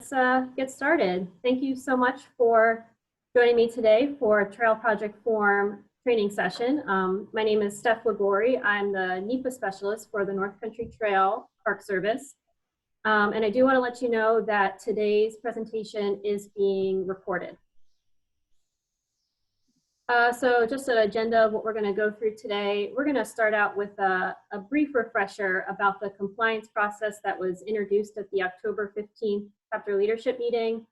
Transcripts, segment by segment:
Get started. Thank you so much for joining me today for a Trail Project Form training session. My name is Steph Lagori. I'm the NEPA specialist for the North Country Trail Park Service. And I do want to let you know that today's presentation is being recorded. So just an agenda of what we're going to go through today. We're going to start out with a brief refresher about the compliance process that was introduced at the October 15th chapter leadership meeting.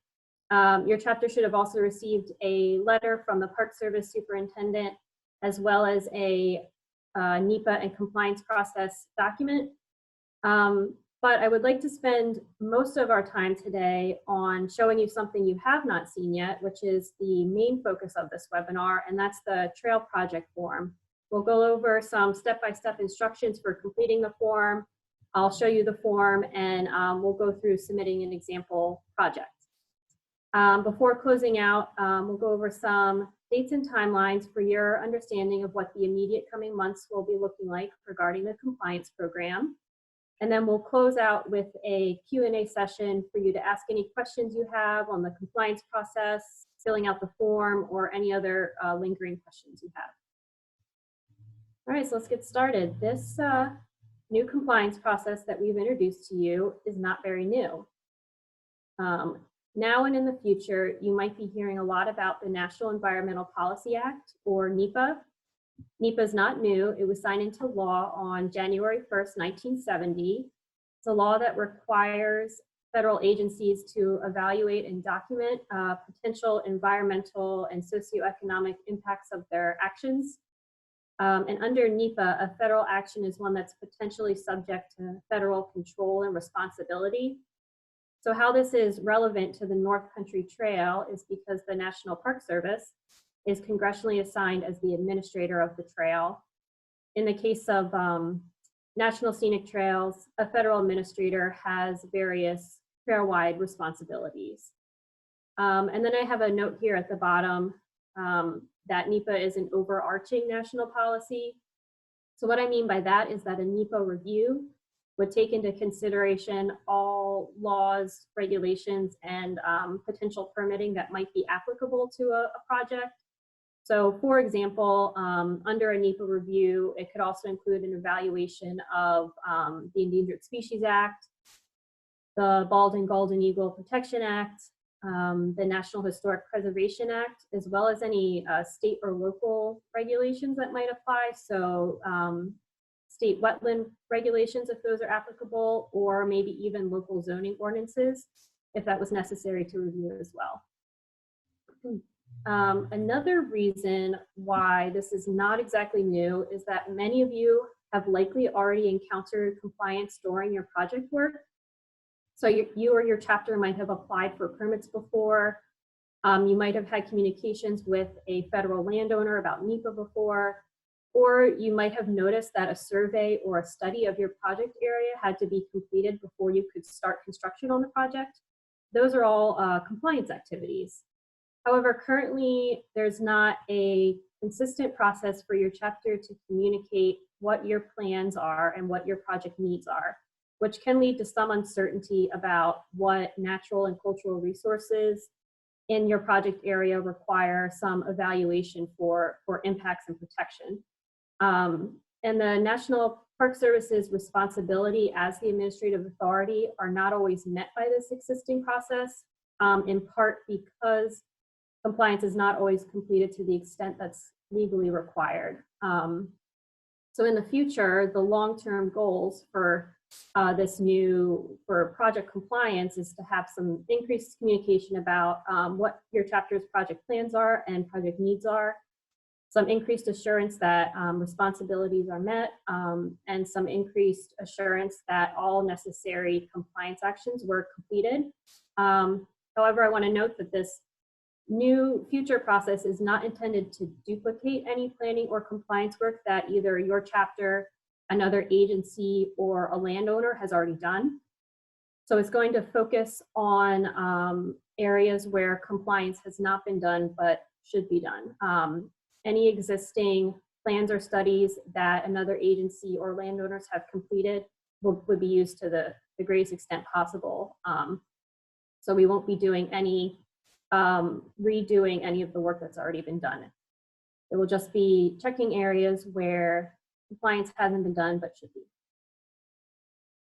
Your chapter should have also received a letter from the Park Service superintendent, as well as a NEPA and compliance process document. But I would like to spend most of our time today on showing you something you have not seen yet, which is the main focus of this webinar, and that's the Trail Project Form. We'll go over some step-by-step instructions for completing the form. I'll show you the form, and we'll go through submitting an example project. Before closing out, we'll go over some dates and timelines for your understanding of what the immediate coming months will be looking like regarding the compliance program. And then we'll close out with a Q&A session for you to ask any questions you have on the compliance process, filling out the form, or any other lingering questions you have. All right, so let's get started. This new compliance process that we've introduced to you is not very new. Now and in the future, you might be hearing a lot about the National Environmental Policy Act, or NEPA. NEPA is not new. It was signed into law on January 1st, 1970. It's a law that requires federal agencies to evaluate and document potential environmental and socioeconomic impacts of their actions. And under NEPA, a federal action is one that's potentially subject to federal control and responsibility. So how this is relevant to the North Country Trail is because the National Park Service is congressionally assigned as the administrator of the trail. In the case of National Scenic Trails, a federal administrator has various trail-wide responsibilities. And then I have a note here at the bottom that NEPA is an overarching national policy. So what I mean by that is that a NEPA review would take into consideration all laws, regulations, and potential permitting that might be applicable to a project. So for example, under a NEPA review, it could also include an evaluation of the Endangered Species Act, the Bald and Golden Eagle Protection Act, the National Historic Preservation Act, as well as any state or local regulations that might apply. So state wetland regulations, if those are applicable, or maybe even local zoning ordinances, if that was necessary to review as well. Another reason why this is not exactly new is that many of you have likely already encountered compliance during your project work. So you or your chapter might have applied for permits before. You might have had communications with a federal landowner about NEPA before, or you might have noticed that a survey or a study of your project area had to be completed before you could start construction on the project. Those are all compliance activities. However, currently, there's not a consistent process for your chapter to communicate what your plans are and what your project needs are, which can lead to some uncertainty about what natural and cultural resources in your project area require some evaluation for impacts and protection. And the National Park Service's responsibility as the administrative authority are not always met by this existing process, in part because compliance is not always completed to the extent that's legally required. So in the future, the long-term goals for for project compliance is to have some increased communication about what your chapter's project plans are and project needs are, some increased assurance that responsibilities are met, and some increased assurance that all necessary compliance actions were completed. However, I want to note that this new future process is not intended to duplicate any planning or compliance work that either your chapter, another agency, or a landowner has already done. So it's going to focus on areas where compliance has not been done but should be done. Any existing plans or studies that another agency or landowners have completed would be used to the greatest extent possible. So we won't be doing any redoing any of the work that's already been done. It will just be checking areas where compliance hasn't been done but should be.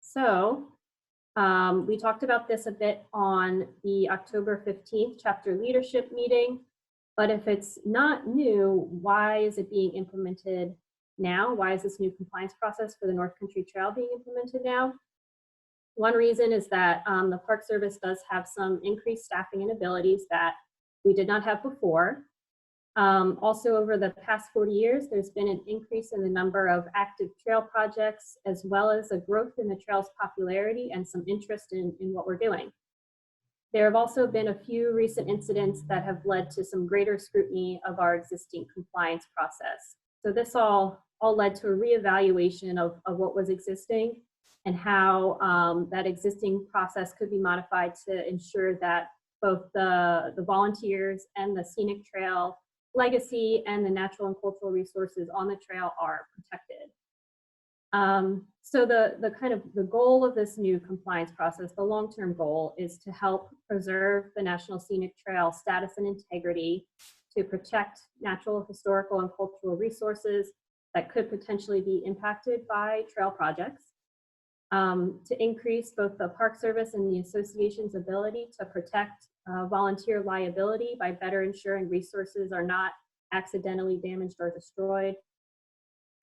So we talked about this a bit on the October 15th chapter leadership meeting, but if it's not new, why is it being implemented now? Why is this new compliance process for the North Country Trail being implemented now? One reason is that the Park Service does have some increased staffing and abilities that we did not have before. Also, over the past 40 years, there's been an increase in the number of active trail projects, as well as a growth in the trail's popularity and some interest in what we're doing. There have also been a few recent incidents that have led to some greater scrutiny of our existing compliance process. So this all led to a reevaluation of what was existing and how that existing process could be modified to ensure that both the volunteers and the scenic trail legacy and the natural and cultural resources on the trail are protected. So the goal of this new compliance process, the long-term goal, is to help preserve the National Scenic Trail status and integrity, to protect natural, historical, and cultural resources that could potentially be impacted by trail projects, to increase both the Park Service and the association's ability to protect volunteer liability by better ensuring resources are not accidentally damaged or destroyed.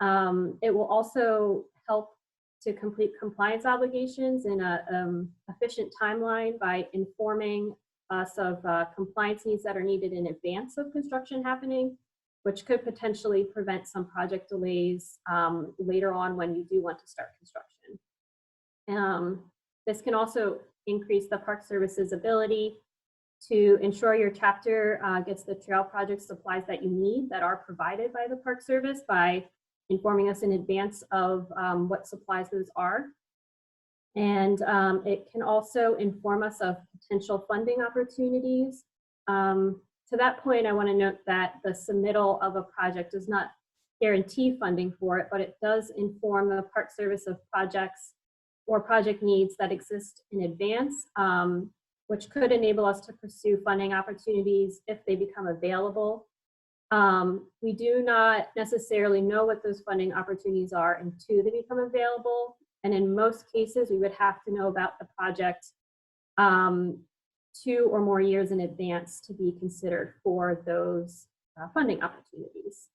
It will also help to complete compliance obligations in an efficient timeline by informing us of compliance needs that are needed in advance of construction happening, which could potentially prevent some project delays later on when you do want to start construction. This can also increase the Park Service's ability to ensure your chapter gets the trail project supplies that you need that are provided by the Park Service by informing us in advance of what supplies those are. And it can also inform us of potential funding opportunities. To that point, I want to note that the submittal of a project does not guarantee funding for it, but it does inform the Park Service of projects or project needs that exist in advance, which could enable us to pursue funding opportunities if they become available. We do not necessarily know what those funding opportunities are until they become available. And in most cases, we would have to know about the project 2 or more years in advance to be considered for those funding opportunities.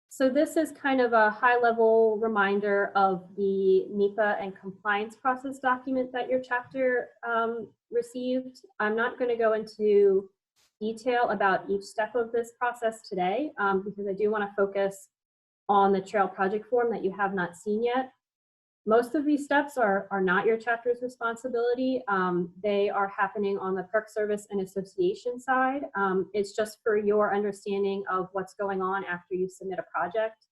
So this is kind of a high-level reminder of the NEPA and compliance process document that your chapter received. I'm not going to go into detail about each step of this process today because I do want to focus on the trail project form that you have not seen yet. Most of these steps are not your chapter's responsibility. They are happening on the Park Service and Association side. It's just for your understanding of what's going on after you submit a project.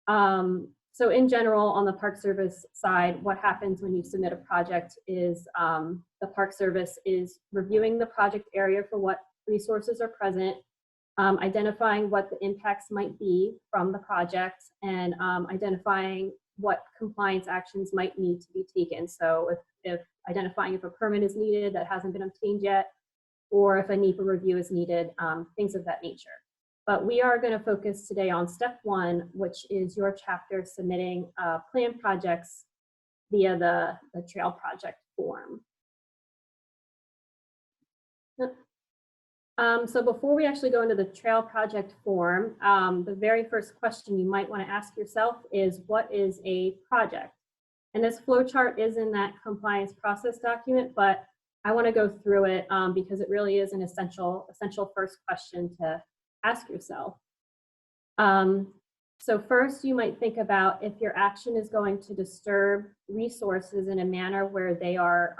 So in general, on the Park Service side, what happens when you submit a project is the Park Service is reviewing the project area for what resources are present, identifying what the impacts might be from the project, and identifying what compliance actions might need to be taken. So if identifying if a permit is needed that hasn't been obtained yet, or if a NEPA review is needed, things of that nature. But we are going to focus today on step 1, which is your chapter submitting planned projects via the trail project form. So before we actually go into the trail project form, the very first question you might want to ask yourself is, what is a project? And this flowchart is in that compliance process document, but I want to go through it because it really is an essential first question to ask yourself. So first, you might think about if your action is going to disturb resources in a manner where they are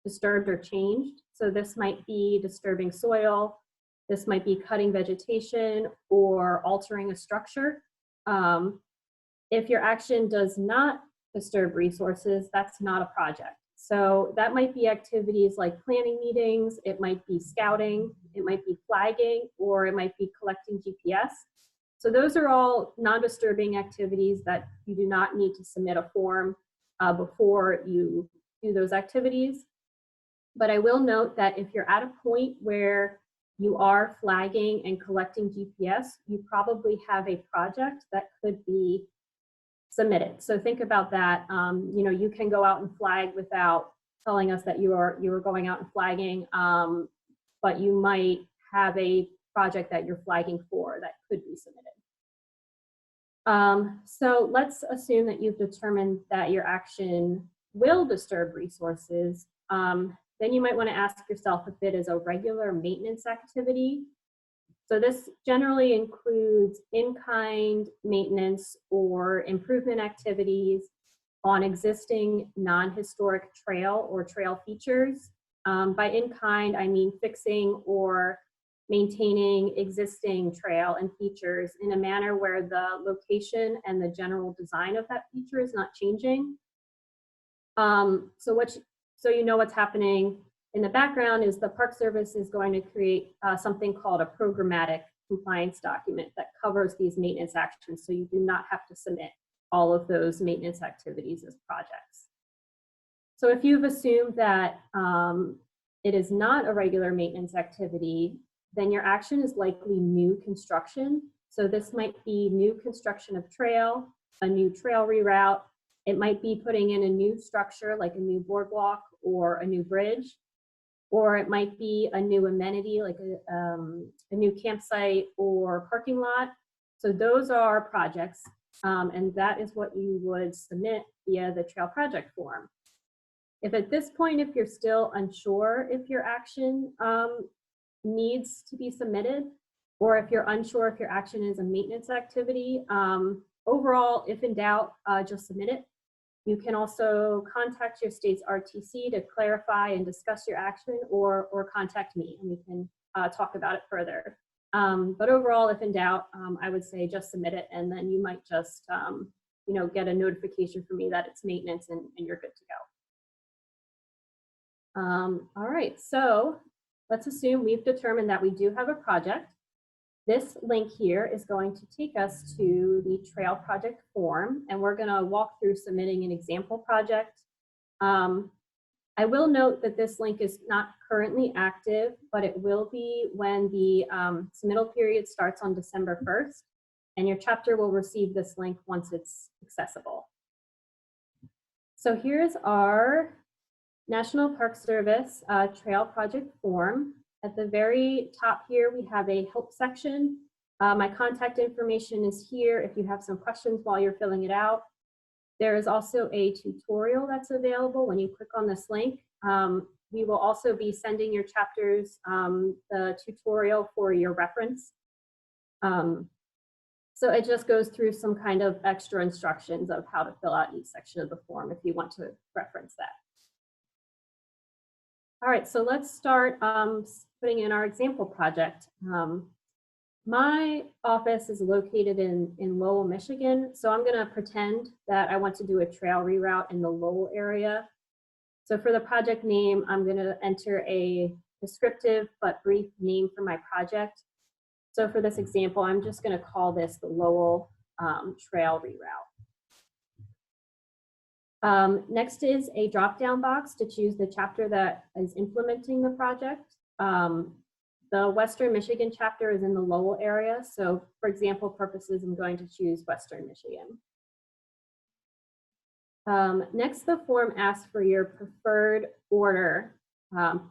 disturbed or changed. So this might be disturbing soil, this might be cutting vegetation or altering a structure. If your action does not disturb resources, that's not a project. So that might be activities like planning meetings, it might be scouting, it might be flagging, or it might be collecting GPS. So those are all non-disturbing activities that you do not need to submit a form before you do those activities. But I will note that if you're at a point where you are flagging and collecting GPS, you probably have a project that could be submitted. So think about that. You know, you can go out and flag without telling us that you are going out and flagging, but you might have a project that you're flagging for that could be submitted. So let's assume that you've determined that your action will disturb resources. Then you might want to ask yourself if it is a regular maintenance activity. So this generally includes in-kind maintenance or improvement activities on existing non-historic trail or trail features. By in-kind, I mean fixing or maintaining existing trail and features in a manner where the location and the general design of that feature is not changing. So you know what's happening in the background is the Park Service is going to create something called a programmatic compliance document that covers these maintenance actions, so you do not have to submit all of those maintenance activities as projects. So if you've assumed that it is not a regular maintenance activity, then your action is likely new construction. So this might be new construction of trail, a new trail reroute. It might be putting in a new structure like a new boardwalk or a new bridge, or it might be a new amenity like a new campsite or parking lot. So those are projects, and that is what you would submit via the trail project form. If at this point, if you're still unsure if your action needs to be submitted, or if you're unsure if your action is a maintenance activity, overall, if in doubt, just submit it. You can also contact your state's RTC to clarify and discuss your action, or contact me and we can talk about it further. But overall, if in doubt, I would say just submit it, and then you might just you know, get a notification from me that it's maintenance and you're good to go. All right, so let's assume we've determined that we do have a project. This link here is going to take us to the trail project form, and we're going to walk through submitting an example project. I will note that this link is not currently active, but it will be when the submittal period starts on December 1st, and your chapter will receive this link once it's accessible. So here's our National Park Service trail project form. At the very top here, we have a help section. My contact information is here if you have some questions while you're filling it out. There is also a tutorial that's available when you click on this link. We will also be sending your chapters the tutorial for your reference. So it just goes through some kind of extra instructions of how to fill out each section of the form if you want to reference that. All right, so let's start putting in our example project. My office is located in Lowell, Michigan, so I'm going to pretend that I want to do a trail reroute in the Lowell area. So for the project name, I'm going to enter a descriptive but brief name for my project. So for this example, I'm just going to call this the Lowell Trail Reroute. Next is a drop-down box to choose the chapter that is implementing the project. The Western Michigan chapter is in the Lowell area, so for example purposes, I'm going to choose Western Michigan. Next, the form asks for your preferred order,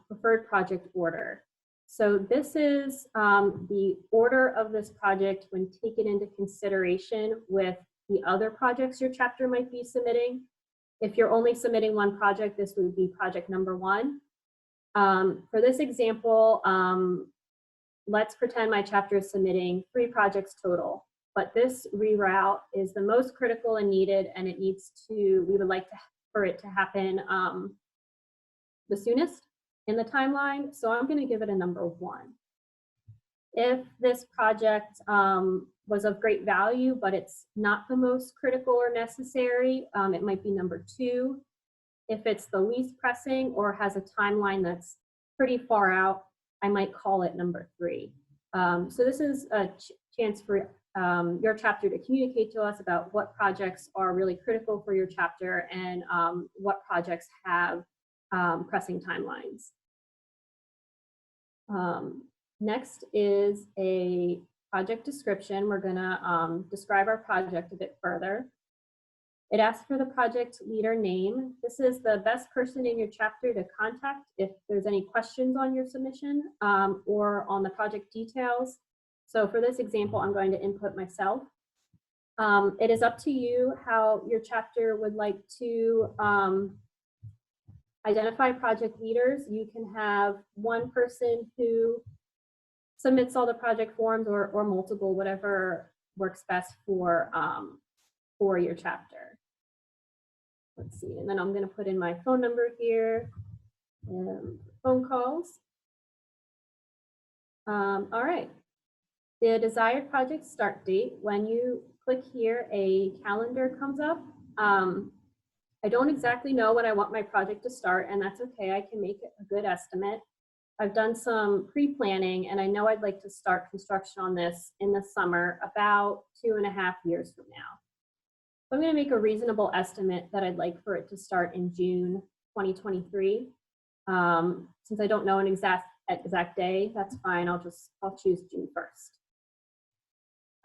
preferred project order. So this is the order of this project when taken into consideration with the other projects your chapter might be submitting. If you're only submitting one project, this would be project number 1. For this example, let's pretend my chapter is submitting 3 projects total, but this reroute is the most critical and needed, and it needs to, we would like for it to happen the soonest in the timeline, so I'm going to give it a number 1. If this project was of great value, but it's not the most critical or necessary, it might be number 2. If it's the least pressing or has a timeline that's pretty far out, I might call it number 3. So this is a chance for your chapter to communicate to us about what projects are really critical for your chapter and what projects have pressing timelines. Next is a project description. We're going to describe our project a bit further. It asks for the project leader name. This is the best person in your chapter to contact if there's any questions on your submission or on the project details. So for this example, I'm going to input myself. It is up to you how your chapter would like to identify project leaders. You can have one person who submits all the project forms or multiple, whatever works best for your chapter. Let's see, and then I'm going to put in my phone number here and phone calls. All right, the desired project start date. When you click here, a calendar comes up. I don't exactly know when I want my project to start, and that's okay. I can make a good estimate. I've done some pre-planning, and I know I'd like to start construction on this in the summer, about 2.5 years from now. So I'm going to make a reasonable estimate that I'd like for it to start in June 2023. Since I don't know an exact day, that's fine. I'll choose June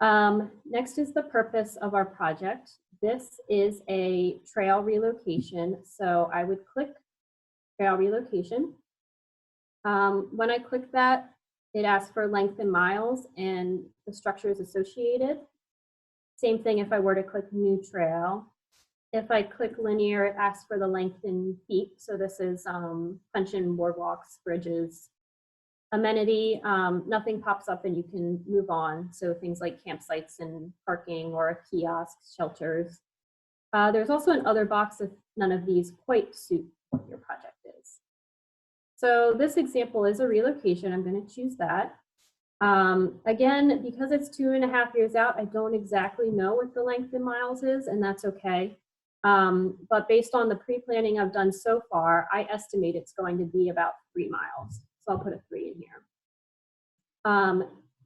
1st. Next is the purpose of our project. This is a trail relocation, so I would click trail relocation. When I click that, it asks for length in miles and the structures associated. Same thing if I were to click new trail. If I click linear, it asks for the length in feet. So this is punch-in boardwalks, bridges. Amenity, nothing pops up and you can move on. So things like campsites and parking or kiosks, shelters. There's also an other box if none of these quite suit what your project is. So this example is a relocation. I'm going to choose that. Again, because it's 2.5 years out, I don't exactly know what the length in miles is, and that's okay. But based on the pre-planning I've done so far, I estimate it's going to be about 3 miles. So I'll put a 3 in here.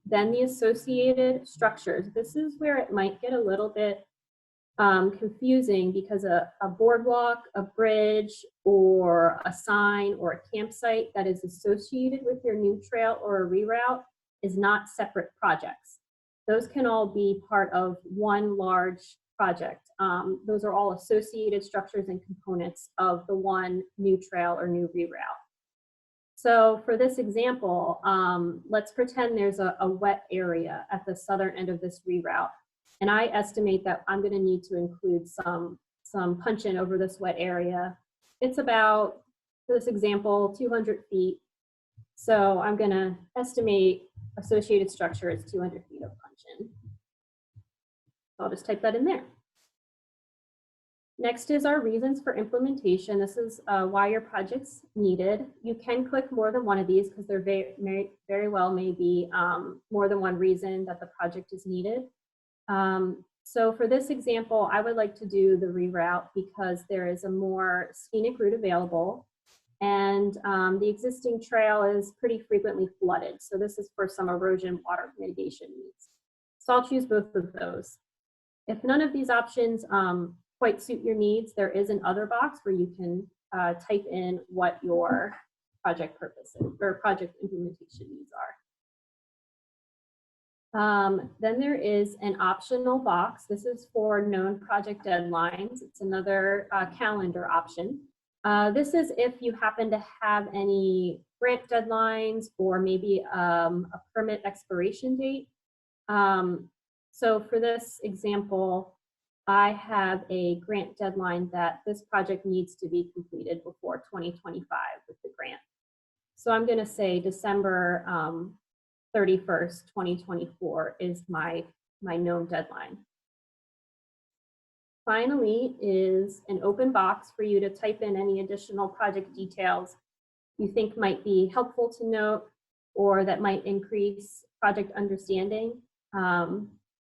Then the associated structures. This is where it might get a little bit confusing because a boardwalk, a bridge, or a sign or a campsite that is associated with your new trail or a reroute is not separate projects. Those can all be part of one large project. Those are all associated structures and components of the one new trail or new reroute. So for this example, let's pretend there's a wet area at the southern end of this reroute. And I estimate that I'm going to need to include some punch-in over this wet area. It's about, for this example, 200 feet. So I'm going to estimate associated structure is 200 feet of punch-in. So I'll just type that in there. Next is our reasons for implementation. This is why your project's needed. You can click more than one of these because there very well may be more than one reason that the project is needed. So for this example, I would like to do the reroute because there is a more scenic route available, and the existing trail is pretty frequently flooded. So this is for some erosion water mitigation needs. So I'll choose both of those. If none of these options quite suit your needs, there is an other box where you can type in what your project purposes or project implementation needs are. Then there is an optional box. This is for known project deadlines. It's another calendar option. This is if you happen to have any grant deadlines or maybe a permit expiration date. So for this example, I have a grant deadline that this project needs to be completed before 2025 with the grant. So I'm going to say December 31st, 2024 is my known deadline. Finally is an open box for you to type in any additional project details you think might be helpful to note or that might increase project understanding.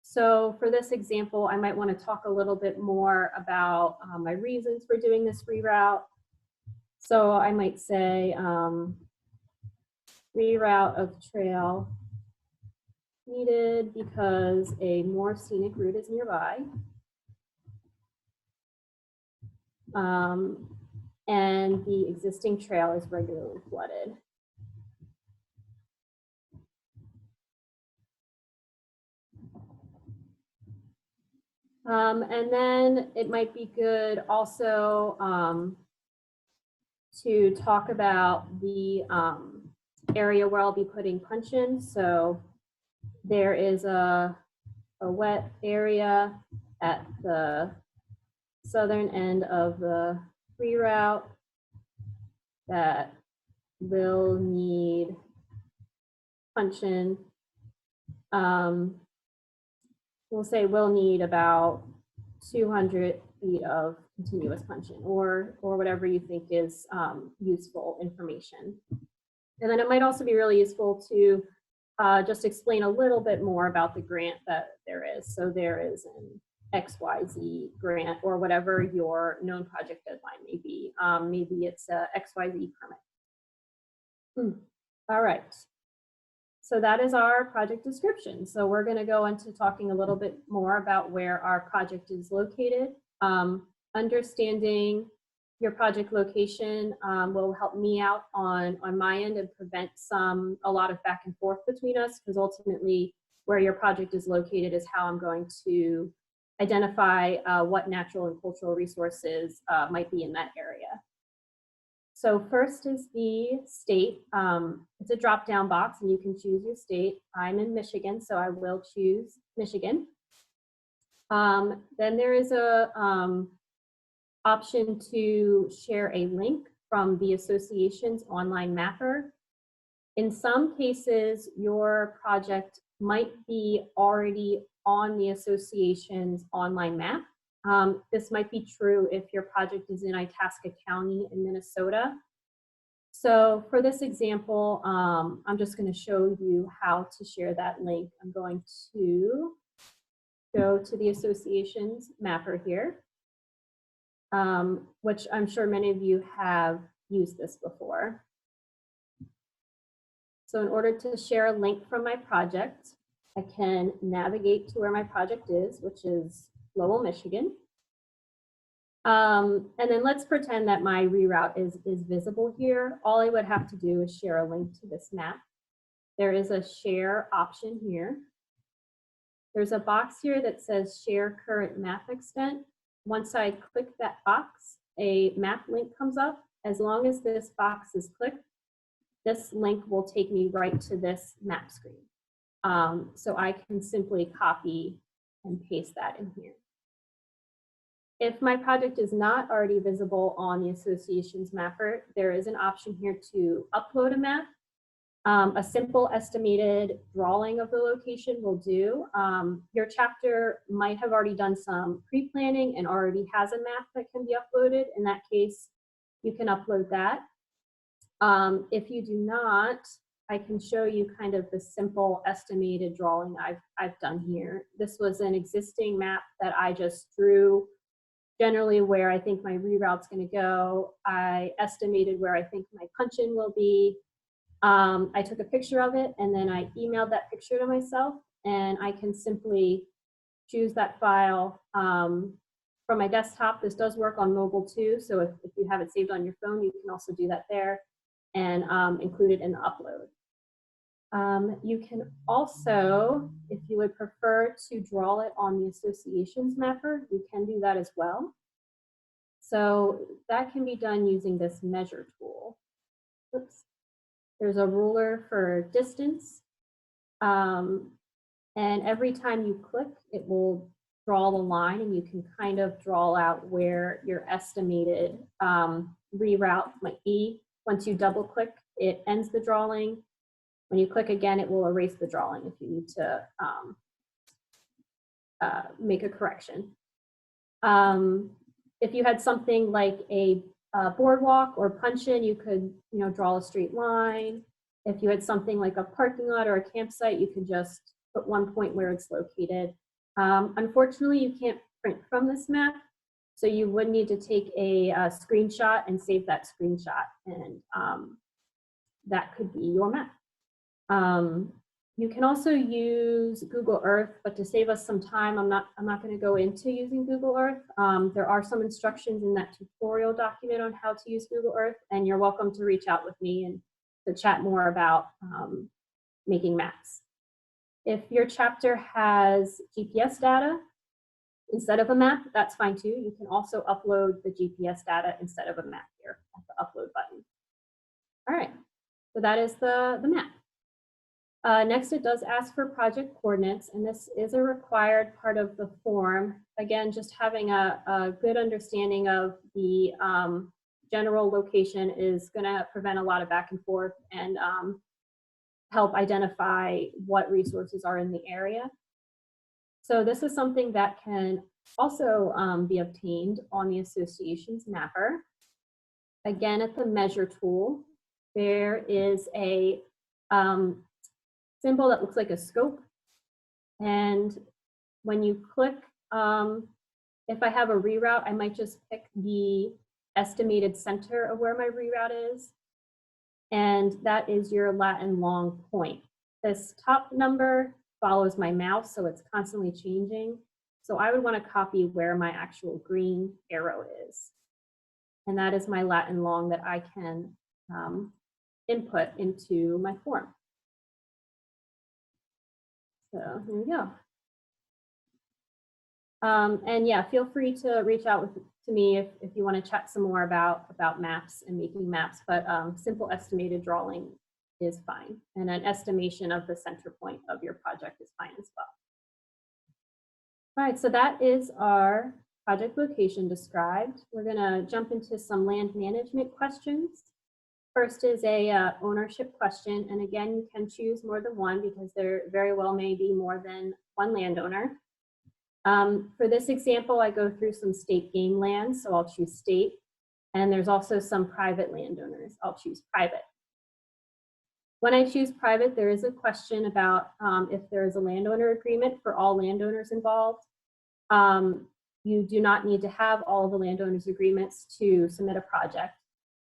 So for this example, I might want to talk a little bit more about my reasons for doing this reroute. So I might say reroute of trail needed because a more scenic route is nearby. And the existing trail is regularly flooded. And then it might be good also to talk about the area where I'll be putting punch-in. So there is a wet area at the southern end of the reroute that will need punch-in. We'll say we'll need about 200 feet of continuous punch-in, or whatever you think is useful information. And then it might also be really useful to just explain a little bit more about the grant that there is. So there is an XYZ grant, or whatever your known project deadline may be. Maybe it's a XYZ permit. All right. So that is our project description. So we're going to go into talking a little bit more about where our project is located. Understanding your project location will help me out on my end and prevent a lot of back and forth between us, because ultimately where your project is located is how I'm going to identify what natural and cultural resources might be in that area. So first is the state. It's a drop-down box and you can choose your state. I'm in Michigan, so I will choose Michigan. Then there is a option to share a link from the association's online mapper. In some cases, your project might be already on the association's online map. This might be true if your project is in Itasca County in Minnesota. So for this example, I'm just going to show you how to share that link. I'm going to go to the association's mapper here, which I'm sure many of you have used this before. So in order to share a link from my project, I can navigate to where my project is, which is Lowell, Michigan. And then let's pretend that my reroute is visible here. All I would have to do is share a link to this map. There is a share option here. There's a box here that says share current map extent. Once I click that box, a map link comes up. As long as this box is clicked, this link will take me right to this map screen. So I can simply copy and paste that in here. If my project is not already visible on the association's mapper, there is an option here to upload a map. A simple estimated drawing of the location will do. Your chapter might have already done some pre-planning and already has a map that can be uploaded. In that case, you can upload that. If you do not, I can show you kind of the simple estimated drawing I've done here. This was an existing map that I just drew generally where I think my reroute's going to go. I estimated where I think my punch-in will be. I took a picture of it and then I emailed that picture to myself, and I can simply choose that file from my desktop. This does work on mobile too, so if you have it saved on your phone, you can also do that there and include it in the upload. You can also, if you would prefer to draw it on the association's mapper, you can do that as well. So that can be done using this measure tool. Oops. There's a ruler for distance. And every time you click, it will draw the line, and you can kind of draw out where your estimated reroute might be. Once you double click, it ends the drawing. When you click again, it will erase the drawing if you need to make a correction. If you had something like a boardwalk or punch-in, you could draw a straight line. If you had something like a parking lot or a campsite, you could just put one point where it's located. Unfortunately, you can't print from this map, so you would need to take a screenshot and save that screenshot, and that could be your map. You can also use Google Earth, but to save us some time, I'm not going to go into using Google Earth. There are some instructions in that tutorial document on how to use Google Earth, and you're welcome to reach out with me and to chat more about making maps. If your chapter has GPS data instead of a map, that's fine too. You can also upload the GPS data instead of a map here at the upload button. All right, so that is the map. Next, it does ask for project coordinates, and this is a required part of the form. Again, just having a good understanding of the general location is going to prevent a lot of back and forth and help identify what resources are in the area. So this is something that can also be obtained on the association's mapper. Again, at the measure tool, there is a symbol that looks like a scope. And when you click, if I have a reroute, I might just pick the estimated center of where my reroute is. And that is your lat and long point. This top number follows my mouse, so it's constantly changing. So I would want to copy where my actual green arrow is. And that is my lat and long that I can input into my form. So here we go. And yeah, feel free to reach out to me if you want to chat some more about maps and making maps, but simple estimated drawing is fine. And an estimation of the center point of your project is fine as well. All right, so that is our project location described. We're gonna jump into some land management questions. First is a ownership question. And again, you can choose more than one because there very well may be more than one landowner. For this example, I go through some state game lands, so I'll choose state. And there's also some private landowners. I'll choose private. When I choose private, there is a question about if there is a landowner agreement for all landowners involved. You do not need to have all of the landowners agreements to submit a project.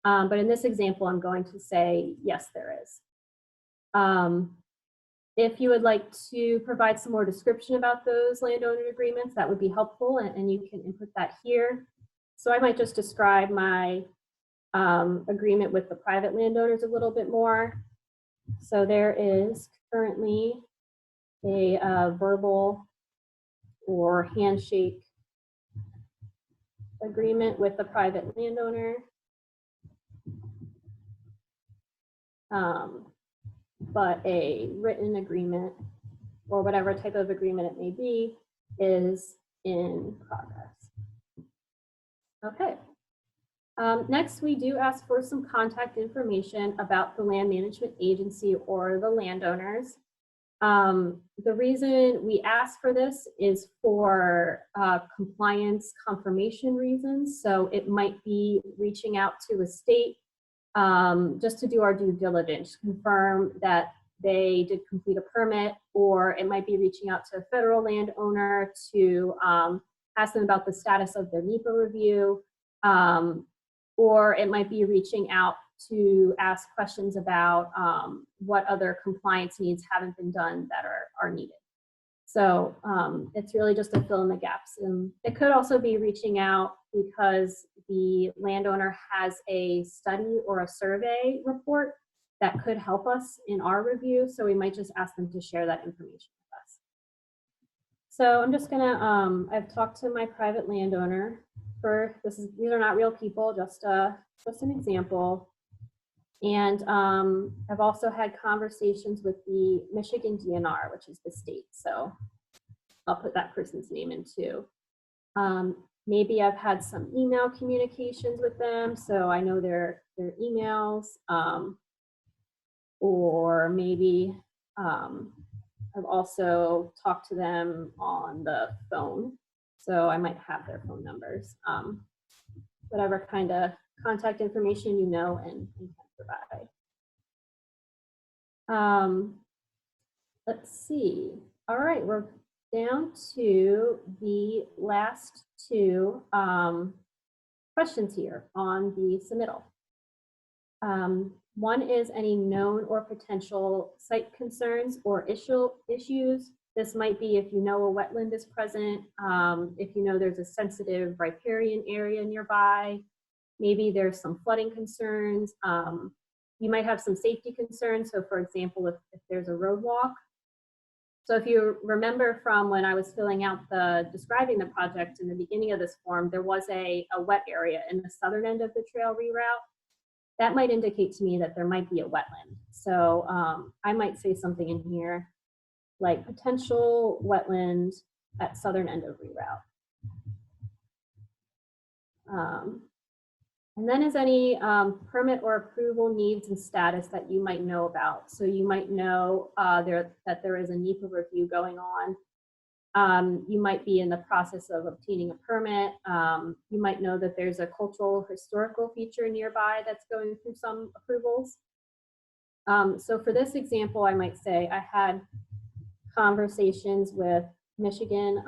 But in this example, I'm going to say, yes, there is. If you would like to provide some more description about those landowner agreements, that would be helpful, and you can input that here. So I might just describe my agreement with the private landowners a little bit more. So there is currently a verbal or handshake agreement with the private landowner. But a written agreement, or whatever type of agreement it may be, is in progress. Okay. Next, we do ask for some contact information about the land management agency or the landowners. The reason we ask for this is for compliance confirmation reasons. So it might be reaching out to a state just to do our due diligence, confirm that they did complete a permit, or it might be reaching out to a federal landowner to ask them about the status of their NEPA review, or it might be reaching out to ask questions about what other compliance needs haven't been done that are needed. So it's really just to fill in the gaps. And it could also be reaching out because the landowner has a study or a survey report that could help us in our review. So we might just ask them to share that information with us. So I'm just gonna, I've talked to my private landowner these are not real people, just an example. And I've also had conversations with the Michigan DNR, which is the state. So I'll put that person's name in too. Maybe I've had some email communications with them, so I know their emails. Or maybe I've also talked to them on the phone, so I might have their phone numbers. Whatever kind of contact information you know and can provide. Let's see. All right, we're down to the last two questions here on the submittal. One is any known or potential site concerns or issues. This might be if you know a wetland is present, if you know there's a sensitive riparian area nearby, maybe there's some flooding concerns. You might have some safety concerns. So for example, if there's a road walk. So if you remember from when I was filling out describing the project in the beginning of this form, there was a wet area in the southern end of the trail reroute. That might indicate to me that there might be a wetland. So I might say something in here like potential wetland at southern end of reroute. And then is any permit or approval needs and status that you might know about. So you might know that there is a NEPA review going on. You might be in the process of obtaining a permit. You might know that there's a cultural historical feature nearby that's going through some approvals. So for this example, I might say I had conversations with Michigan.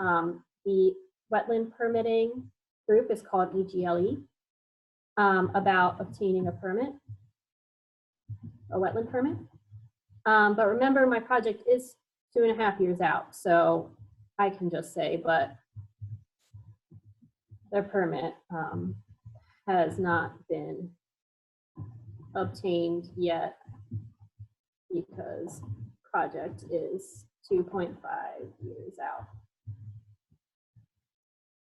The wetland permitting group is called EGLE. About obtaining a permit, a wetland permit. But remember, my project is 2.5 years out, so I can just say, but the permit has not been obtained yet because project is 2.5 years out.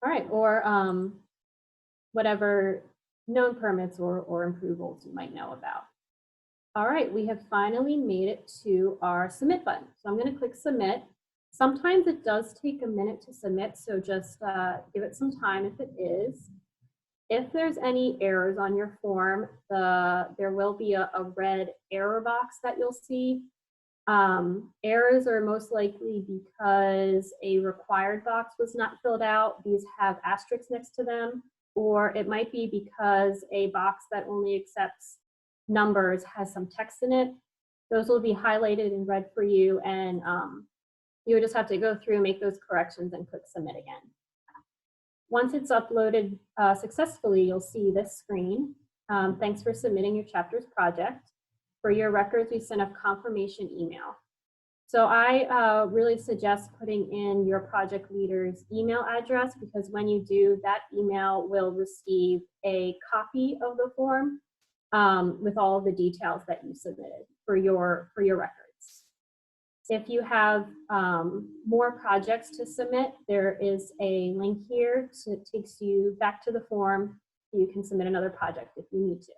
All right, or whatever known permits or approvals you might know about. All right, we have finally made it to our submit button. So I'm going to click submit. Sometimes it does take a minute to submit, so just give it some time if it is. If there's any errors on your form, there will be a red error box that you'll see. Errors are most likely because a required box was not filled out. These have asterisks next to them. Or it might be because a box that only accepts numbers has some text in it. Those will be highlighted in red for you, and you would just have to go through, make those corrections, and click submit again. Once it's uploaded successfully, you'll see this screen. Thanks for submitting your chapter's project. For your records, we sent a confirmation email. So I really suggest putting in your project leader's email address, because when you do, that email will receive a copy of the form with all of the details that you submitted for your records. If you have more projects to submit, there is a link here that takes you back to the form. You can submit another project if you need to.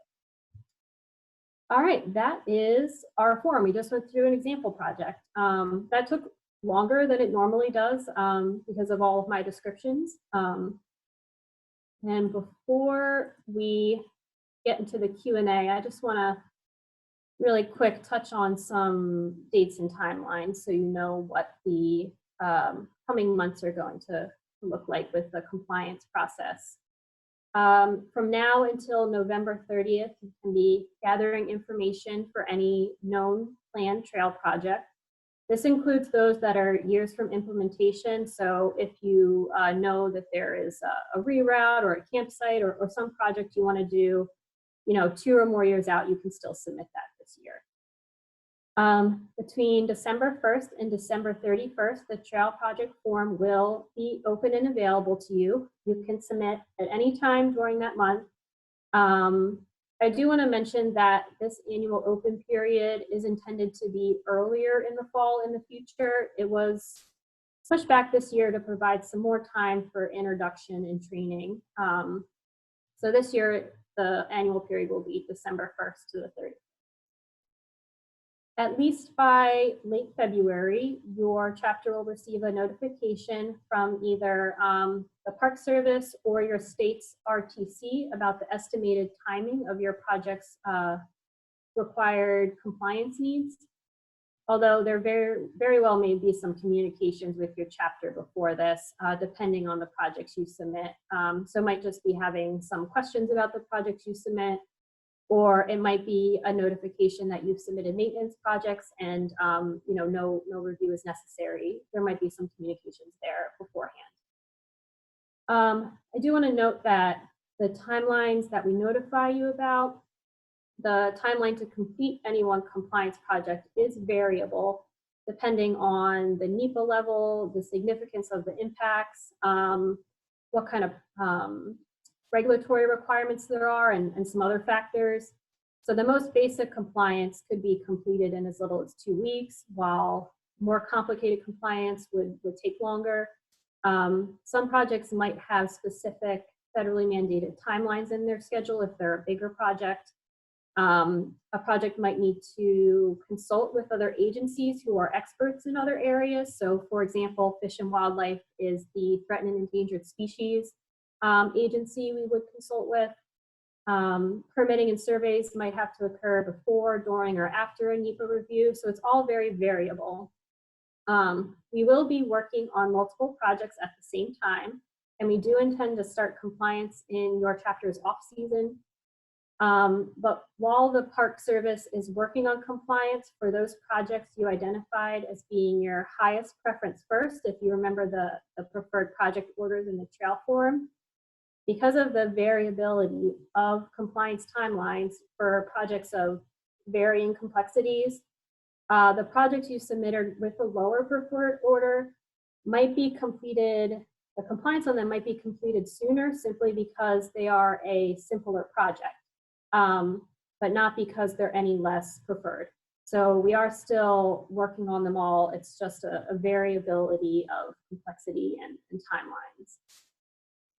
All right, that is our form. We just went through an example project. That took longer than it normally does because of all of my descriptions. And before we get into the Q&A, I just want to really quick touch on some dates and timelines so you know what the coming months are going to look like with the compliance process. From now until November 30th, you can be gathering information for any known planned trail project. This includes those that are years from implementation. So if you know that there is a reroute or a campsite or some project you want to do, 2 or more years out, you can still submit that this year. Between December 1st and December 31st, the trail project form will be open and available to you. You can submit at any time during that month. I do want to mention that this annual open period is intended to be earlier in the fall in the future. It was pushed back this year to provide some more time for introduction and training. So this year, the annual period will be December 1st to the 30th. At least by late February, your chapter will receive a notification from either the Park Service or your state's RTC about the estimated timing of your project's required compliance needs. Although there very well may be some communications with your chapter before this, depending on the projects you submit. So it might just be having some questions about the projects you submit, or it might be a notification that you've submitted maintenance projects and no review is necessary. There might be some communications there beforehand. I do want to note that the timelines that we notify you about the timeline to complete any one compliance project is variable depending on the NEPA level, the significance of the impacts, what kind of regulatory requirements there are, and some other factors. So the most basic compliance could be completed in as little as 2 weeks, while more complicated compliance would take longer. Some projects might have specific federally mandated timelines in their schedule if they're a bigger project. A project might need to consult with other agencies who are experts in other areas. So for example, Fish and Wildlife is the Threatened and Endangered Species agency we would consult with. Permitting and surveys might have to occur before, during, or after a NEPA review. So it's all very variable. We will be working on multiple projects at the same time, and we do intend to start compliance in your chapter's off-season. But while the Park Service is working on compliance for those projects you identified as being your highest preference first, if you remember the preferred project orders in the trail form, because of the variability of compliance timelines for projects of varying complexities, the projects you submitted with the lower preferred order might be completed, the compliance on them might be completed sooner simply because they are a simpler project, but not because they're any less preferred. So we are still working on them all. It's just a variability of complexity and timelines.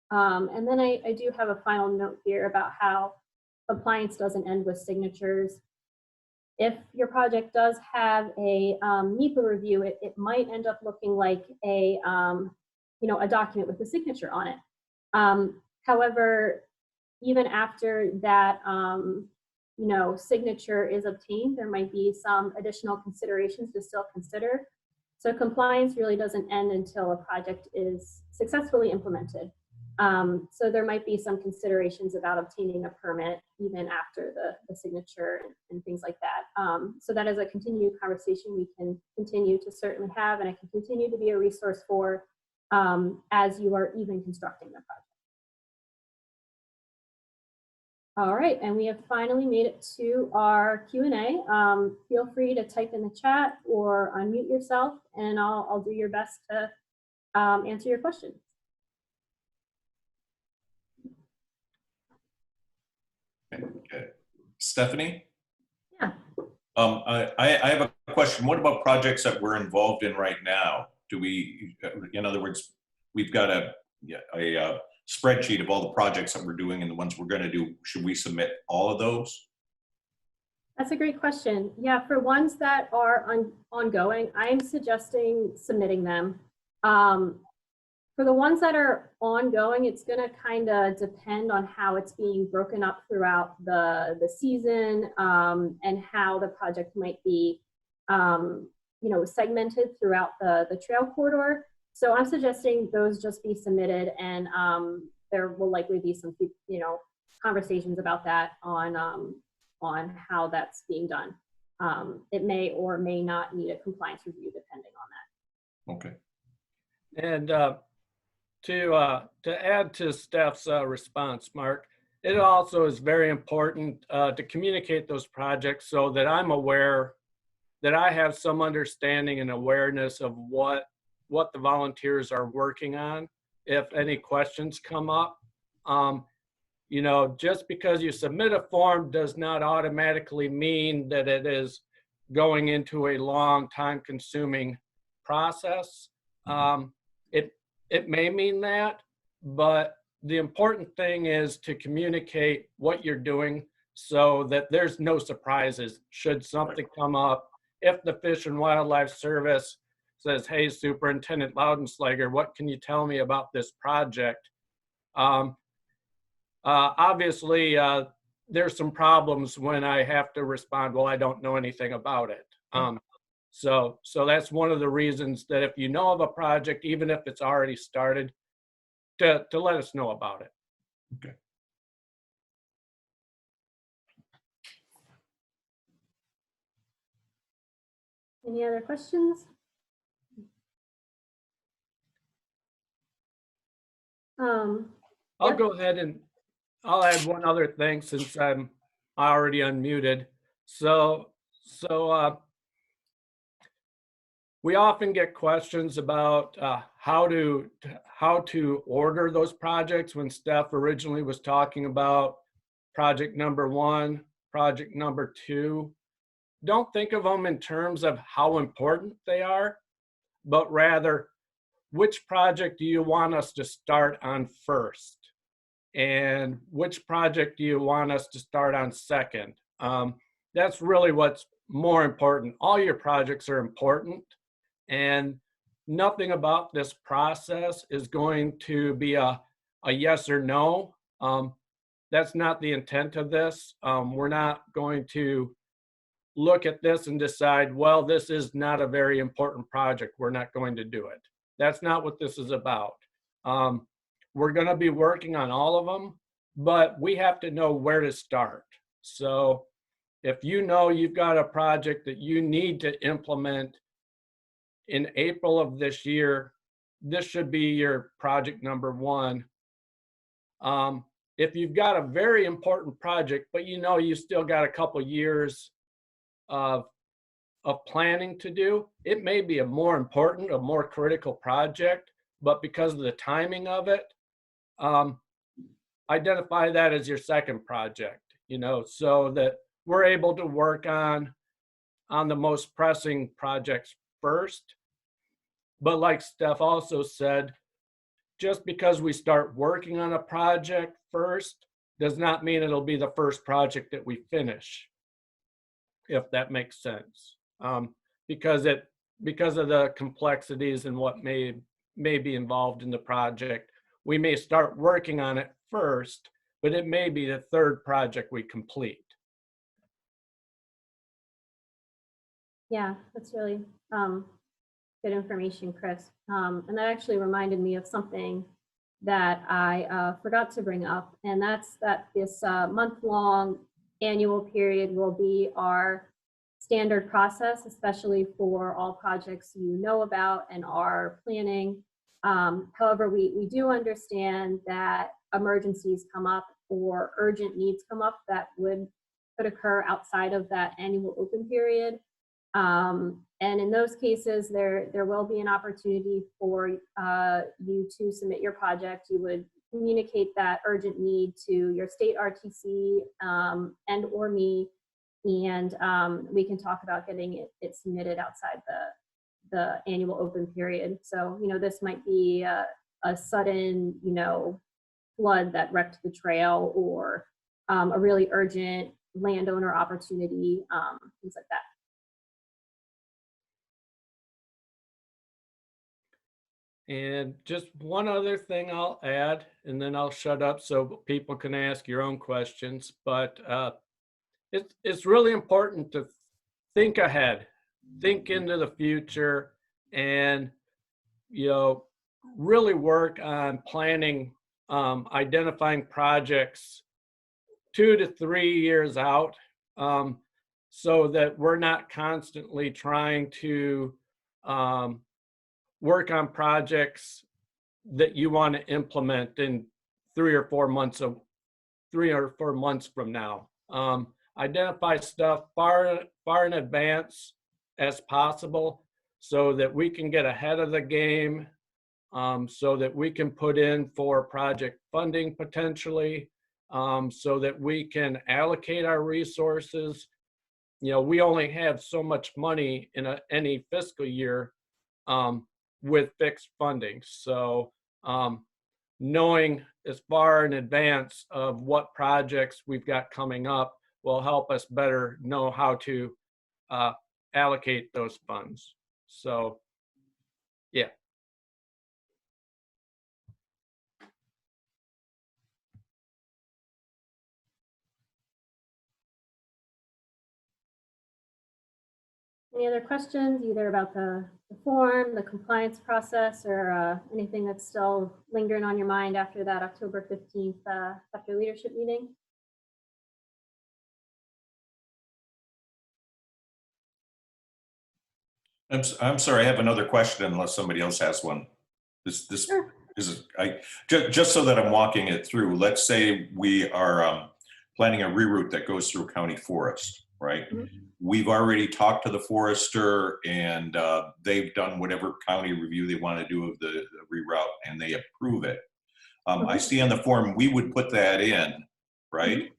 And then I do have a final note here about how compliance doesn't end with signatures. If your project does have a NEPA review, it might end up looking like a document with a signature on it. However, even after that signature is obtained, there might be some additional considerations to still consider. So compliance really doesn't end until a project is successfully implemented. So there might be some considerations about obtaining a permit even after the signature and things like that. So that is a continued conversation we can continue to certainly have, and I can continue to be a resource for as you are even constructing the project. All right, and we have finally made it to our Q&A. Feel free to type in the chat or unmute yourself, and I'll do your best to answer your questions. Okay. Stephanie? Yeah. I have a question. What about projects that we're involved in right now? Do we, in other words, we've got a spreadsheet of all the projects that we're doing and the ones we're going to do. Should we submit all of those? That's a great question. Yeah, for ones that are ongoing, I'm suggesting submitting them. For the ones that are ongoing, it's going to kind of depend on how it's being broken up throughout the season and how the project might be, segmented throughout the trail corridor. So I'm suggesting those just be submitted, and there will likely be some, conversations about that on how that's being done. It may or may not need a compliance review depending on that. Okay. And to add to Steph's response, Mark, it also is very important to communicate those projects so that I'm aware, that I have some understanding and awareness of what the volunteers are working on. If any questions come up, just because you submit a form does not automatically mean that it is going into a long time consuming process. It may mean that, but the important thing is to communicate what you're doing so that there's no surprises should something come up. If the Fish and Wildlife Service says, hey, Superintendent Loudenslager, what can you tell me about this project? Obviously, there's some problems when I have to respond, well, I don't know anything about it. So that's one of the reasons that if you know of a project, even if it's already started, to let us know about it. Okay. Any other questions? I'll go ahead and I'll add one other thing since I'm already unmuted. So we often get questions about how to order those projects when Steph originally was talking about project number 1, project number 2. Don't think of them in terms of how important they are, but rather, which project do you want us to start on first? And which project do you want us to start on second? That's really what's more important. All your projects are important, and nothing about this process is going to be a yes or no. That's not the intent of this. We're not going to look at this and decide, well, this is not a very important project, we're not going to do it. That's not what this is about. We're going to be working on all of them, but we have to know where to start. So if you know you've got a project that you need to implement in April of this year, this should be your project number 1. If you've got a very important project, but you know you still got a couple years of planning to do, it may be a more important, a more critical project, but because of the timing of it, identify that as your second project, so that we're able to work on the most pressing projects first. But like Steph also said, just because we start working on a project first does not mean it'll be the first project that we finish, if that makes sense. Because of the complexities and what may be involved in the project, we may start working on it first, but it may be the third project we complete. Yeah, that's really good information, Chris. And that actually reminded me of something that I forgot to bring up, and that's that this month-long annual period will be our standard process, especially for all projects you know about and are planning. However, we do understand that emergencies come up or urgent needs come up that could occur outside of that annual open period. And in those cases, there will be an opportunity for you to submit your project. You would communicate that urgent need to your state RTC and or me, and we can talk about getting it submitted outside the annual open period. So, this might be a sudden, flood that wrecked the trail, or a really urgent landowner opportunity, things like that. And just one other thing I'll add, and then I'll shut up so people can ask your own questions. But it's really important to think ahead, think into the future, and really work on planning, identifying projects 2 to 3 years out, so that we're not constantly trying to work on projects that you want to implement in 3 or 4 months from now. Identify stuff far in advance as possible, so that we can get ahead of the game, so that we can put in for project funding potentially, so that we can allocate our resources. We only have so much money in any fiscal year with fixed funding. So knowing as far in advance of what projects we've got coming up will help us better know how to allocate those funds. So, yeah. Any other questions, either about the form, the compliance process, or anything that's still lingering on your mind after that October 15th after leadership meeting? I'm sorry, I have another question unless somebody else has one. Sure. Just so that I'm walking it through. Let's say we are planning a reroute that goes through county forest, right? Mhm. We've already talked to the forester, and they've done whatever county review they want to do of the reroute, and they approve it. I see on the form we would put that in, right?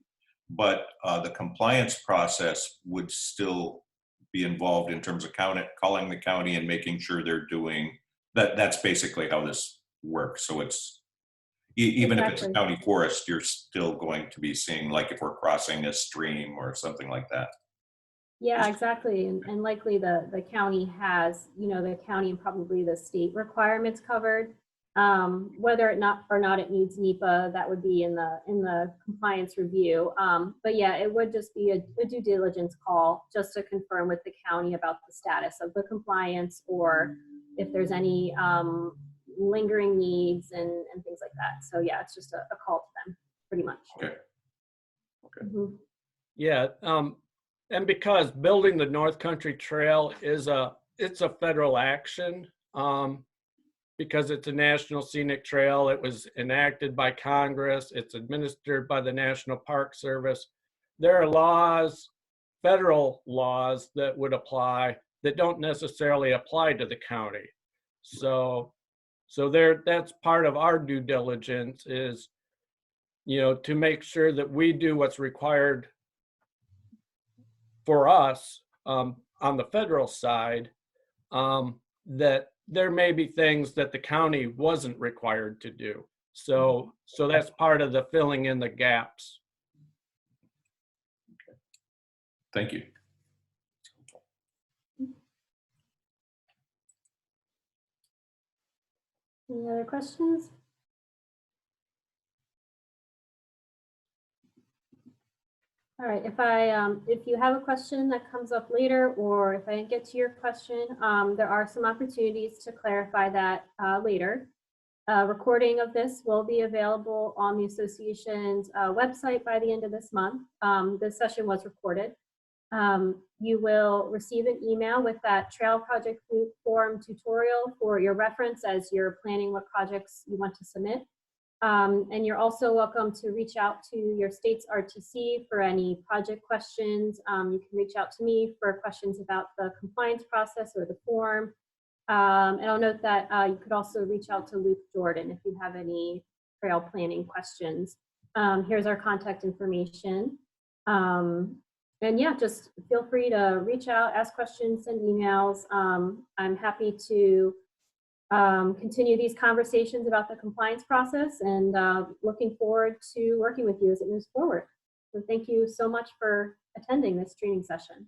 But the compliance process would still be involved in terms of calling the county and making sure they're doing that. That's basically how this works. So it's even if it's a Exactly. county forest, you're still going to be seeing, like, if we're crossing a stream or something like that. Yeah, exactly. And likely the county has, the county and probably the state requirements covered. Whether or not it needs NEPA, that would be in the compliance review. But yeah, it would just be a due diligence call just to confirm with the county about the status of the compliance, or if there's any lingering needs and things like that. So yeah, it's just a call to them, pretty much. Okay. Mhm. Yeah, and because building the North Country Trail it's a federal action, because it's a national scenic trail. It was enacted by Congress. It's administered by the National Park Service. There are laws, federal laws, that would apply that don't necessarily apply to the county. So that's part of our due diligence is, to make sure that we do what's required for us, on the federal side, that there may be things that the county wasn't required to do. So that's part of the filling in the gaps. Thank you. Any other questions? All right, if you have a question that comes up later, or if I didn't get to your question, there are some opportunities to clarify that later. Recording of this will be available on the association's website by the end of this month. This session was recorded. You will receive an email with that trail project form tutorial for your reference as you're planning what projects you want to submit. And you're also welcome to reach out to your state's RTC for any project questions. You can reach out to me for questions about the compliance process or the form. And I'll note that you could also reach out to Luke Jordan if you have any trail planning questions. Here's our contact information. And yeah, just feel free to reach out, ask questions, send emails. I'm happy to continue these conversations about the compliance process, and looking forward to working with you as it moves forward. So thank you so much for attending this training session.